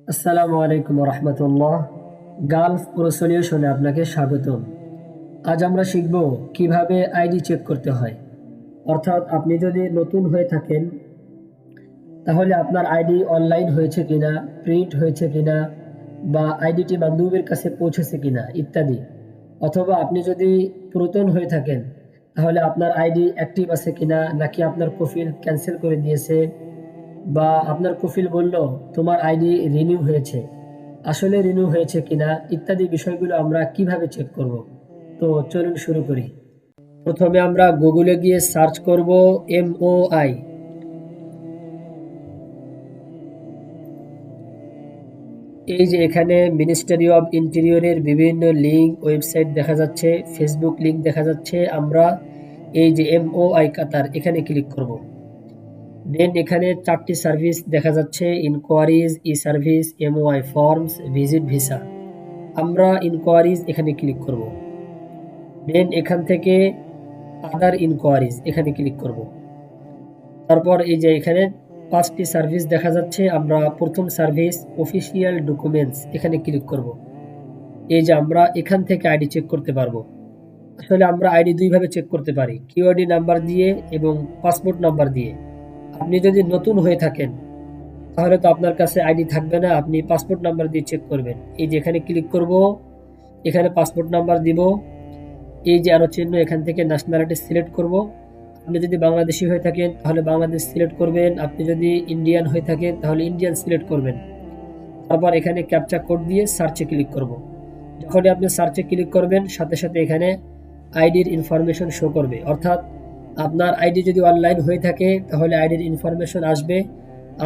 আসসালামু আলাইকুম রহমতুল্লাহ। Gulf pro সলিউশনে আপনাকে স্বাগতম। আজ আমরা শিখব কিভাবে আইডি চেক করতে হয়। অর্থাৎ আপনি যদি নতুন হয়ে থাকেন তাহলে আপনার আইডি অনলাইন হয়েছে কিনা, প্রিন্ট হয়েছে কিনা, বা আইডিটি বান্ধবীর কাছে পৌঁছেছে কিনা ইত্যাদি। অথবা আপনি যদি পুরাতন হয়ে থাকেন তাহলে আপনার আইডি অ্যাক্টিভ আছে কিনা, নাকি আপনার প্রোফাইল ক্যান্সেল করে দিয়েছে, বা আপনার প্রোফাইল বলল তোমার আইডি রিনিউ হয়েছে, আসলে রিনিউ হয়েছে কিনা ইত্যাদি বিষয়গুলো আমরা কিভাবে চেক করব। তো চলুন শুরু করি। প্রথমে আমরা গুগলে গিয়ে সার্চ করব MOI। এই যে এখানে মিনিস্ট্রি অফ ইন্টেরিয়রের বিভিন্ন লিঙ্ক, ওয়েবসাইট দেখা যাচ্ছে, ফেসবুক লিঙ্ক দেখা যাচ্ছে। আমরা এই যে MOI কাতার এখানে ক্লিক করব। দেন এখানে 4টি সার্ভিস দেখা যাচ্ছে: inquiries, e service, MOI forms, visit visa. আমরা ইনকোয়ারিজ এখানে ক্লিক করব। দেন এখান থেকে আদার ইনকোয়ারিজ এখানে ক্লিক করব। তারপর এই যে এখানে 5টি সার্ভিস দেখা যাচ্ছে। আমরা প্রথম সার্ভিস অফিসিয়াল ডকুমেন্টস এখানে ক্লিক করব। এই যে আমরা এখান থেকে আইডি চেক করতে পারবো। আসলে আমরা আইডি দুইভাবে চেক করতে পারি, কিউআইডি নাম্বার দিয়ে এবং পাসপোর্ট নাম্বার দিয়ে। আপনি যদি নতুন হয়ে থাকেন তাহলে তো আপনার কাছে আইডি থাকবে না, আপনি পাসপোর্ট নাম্বার দিয়ে চেক করবেন। এই যে এখানে ক্লিক করব, এখানে পাসপোর্ট নাম্বার দিব। এই যে আরো চিহ্ন, এখান থেকে ন্যাশনালিটি সিলেক্ট করব। আপনি যদি বাংলাদেশি হয়ে থাকেন তাহলে বাংলাদেশ সিলেক্ট করবেন, আপনি যদি ইন্ডিয়ান হয়ে থাকেন তাহলে ইন্ডিয়ান সিলেক্ট করবেন। তারপর এখানে ক্যাপচা কোড দিয়ে সার্চে ক্লিক করব। যখনই আপনি সার্চে ক্লিক করবেন সাথে সাথে এখানে আইডির ইনফরমেশন শো করবে। অর্থাৎ আপনার আইডি যদি অনলাইন হয়ে থাকে তাহলে আইডির ইনফরমেশন আসবে,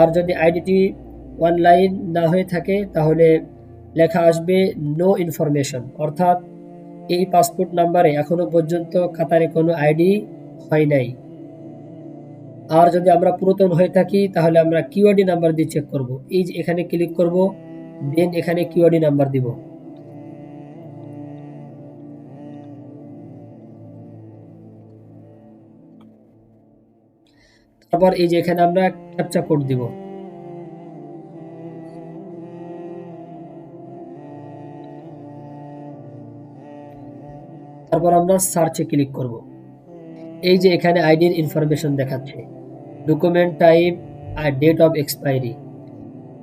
আর যদি আইডিটি অনলাইন না হয়ে থাকে তাহলে লেখা আসবে নো ইনফরমেশন। অর্থাৎ এই পাসপোর্ট নাম্বারে এখনো পর্যন্ত কাতারে কোনো আইডি হয় নাই। আর যদি আমরা পুরাতন হয়ে থাকি তাহলে আমরা কিউআইডি নাম্বার দিয়ে চেক করব। এই যে এখানে ক্লিক করব, দেন এখানে কিউআইডি নাম্বার দিব। তারপর এই যে এখানে আমরা ক্যাপচা কোড দিব। তারপর আমরা সার্চে ক্লিক করব। এই যে এখানে আইডির ইনফরমেশন দেখাচ্ছে, ডকুমেন্ট টাইপ আর ডেট অফ এক্সপায়ারি।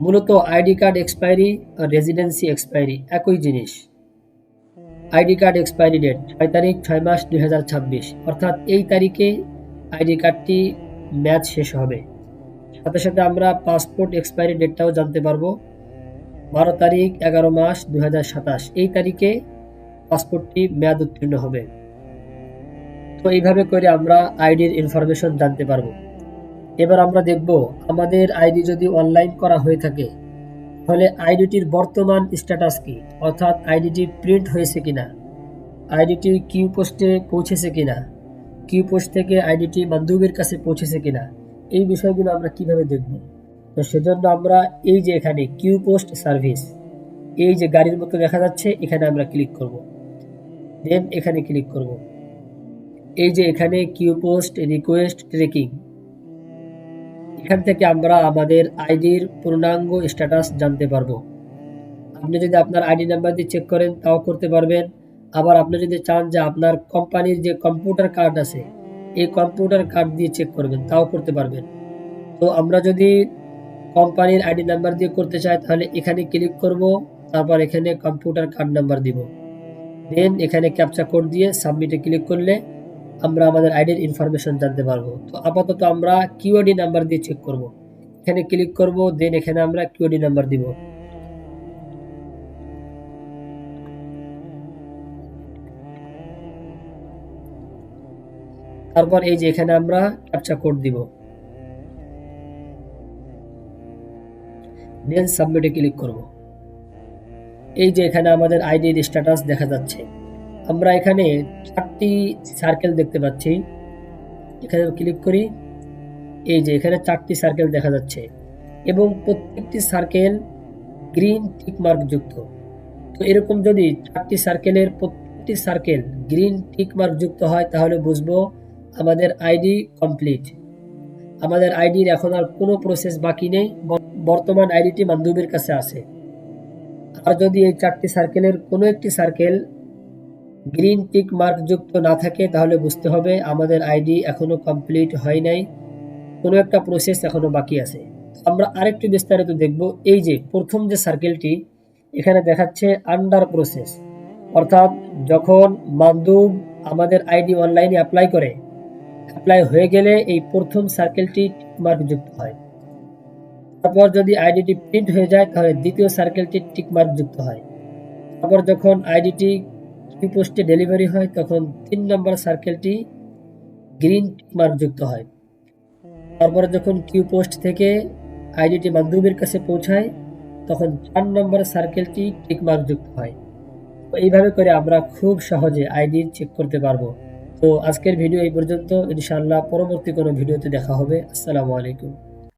মূলত আইডি কার্ড এক্সপায়ারি আর রেজিডেন্সি এক্সপায়ারি একই জিনিস। আইডি কার্ড এক্সপায়ারি ডেট 6 তারিখ 6 মাস 2026, অর্থাৎ এই তারিখে আইডি কার্ডটি ম্যাচ শেষ হবে। সাথে সাথে আমরা পাসপোর্ট এক্সপায়ারি ডেটটাও জানতে পারবো। 12 তারিখ 11 মাস 2027, এই তারিখে পাসপোর্টটি মেয়াদ উত্তীর্ণ হবে। তো এইভাবে করে আমরা আইডির ইনফরমেশন জানতে পারবো। এবার আমরা দেখব আমাদের আইডি যদি অনলাইন করা হয়ে থাকে তাহলে আইডিটির বর্তমান স্ট্যাটাস কি, অর্থাৎ আইডিটি প্রিন্ট হয়েছে কিনা, আইডিটি কিউ পোস্টে পৌঁছেছে কিনা, কিউ পোস্ট থেকে আইডিটি বান্ধবীর কাছে পৌঁছেছে কিনা, এই বিষয়গুলো আমরা কিভাবে দেখব। তো সেজন্য আমরা এই যে এখানে কিউ পোস্ট সার্ভিস, এই যে গাড়ির মতো দেখা যাচ্ছে, এখানে আমরা ক্লিক করব। দেন এখানে ক্লিক করব। এই যে এখানে কিউ পোস্ট রিকোয়েস্ট ট্রেকিং, এখান থেকে আমরা আমাদের আইডির পূর্ণাঙ্গ স্ট্যাটাস জানতে পারবো। আপনি যদি আপনার আইডি নাম্বার দিয়ে চেক করেন তাও করতে পারবেন। আবার আপনি যদি চান যে আপনার কোম্পানির যে কম্পিউটার কার্ড আছে এই কম্পিউটার কার্ড দিয়ে চেক করবেন তাও করতে পারবেন। তো আমরা যদি কোম্পানির আইডি নাম্বার দিয়ে করতে চাই তাহলে এখানে ক্লিক করব, তারপর এখানে কম্পিউটার কার্ড নাম্বার দিব। দেন এখানে ক্যাপচা কোড দিয়ে সাবমিটে ক্লিক করলে আমরা আমাদের আইডির ইনফরমেশন জানতে পারবো। তো আপাতত আমরা কিউআইডি নাম্বার দিয়ে চেক করব। এখানে ক্লিক করব, দেন এখানে আমরা কিউআইডি নাম্বার দিব। তারপর এই যে এখানে আমরা ক্যাপচা কোড দিব, দেন সাবমিটে ক্লিক করব। এই যে এখানে আমাদের আইডির স্ট্যাটাস দেখা যাচ্ছে। আমরা এখানে 4টি সার্কেল দেখতে পাচ্ছি, এখানে ক্লিক করি। এই যে এখানে 4টি সার্কেল দেখা যাচ্ছে এবং প্রত্যেকটি সার্কেল গ্রিন টিক মার্ক যুক্ত। তো এরকম যদি 4টি সার্কেলের প্রত্যেকটি সার্কেল গ্রিন টিক মার্ক যুক্ত হয় তাহলে বুঝবো আমাদের আইডি কমপ্লিট। আমাদের আইডির এখন আর কোনো প্রসেস বাকি নেই, বর্তমান আইডিটি মান্দুবের কাছে আছে। আর যদি এই 4টি সার্কেলের কোনো একটি সার্কেল গ্রিন টিক মার্ক যুক্ত না থাকে তাহলে বুঝতে হবে আমাদের আইডি এখনো কমপ্লিট হয় নাই, কোনো একটা প্রসেস এখনো বাকি আছে। আমরা আরেকটু বিস্তারিত দেখব। এই যে প্রথম যে সার্কেলটি এখানে দেখাচ্ছে আন্ডার প্রসেস, অর্থাৎ যখন মান্দুব আমাদের আইডি অনলাইনে অ্যাপ্লাই হয়ে গেলে এই প্রথম সার্কেলটি টিকমার্ক যুক্ত হয়। তারপর যদি আইডিটি প্রিন্ট হয়ে যায় তাহলে দ্বিতীয় সার্কেলটি টিকমার্ক যুক্ত হয়। তারপর যখন আইডিটি কিউ পোস্টে ডেলিভারি হয় তখন 3 নম্বর সার্কেলটি গ্রিন টিকমার্ক যুক্ত হয়। তারপরে যখন কিউ পোস্ট থেকে আইডিটি মান্দুবের কাছে পৌঁছায় তখন 4 নম্বর সার্কেলটি টিকমার্ক যুক্ত হয়। তো এইভাবে করে আমরা খুব সহজে আইডি চেক করতে পারবো। তো আজকের ভিডিও এই পর্যন্ত, ইনশাআল্লাহ পরবর্তী কোনো ভিডিওতে দেখা হবে। আসসালামু আলাইকুম।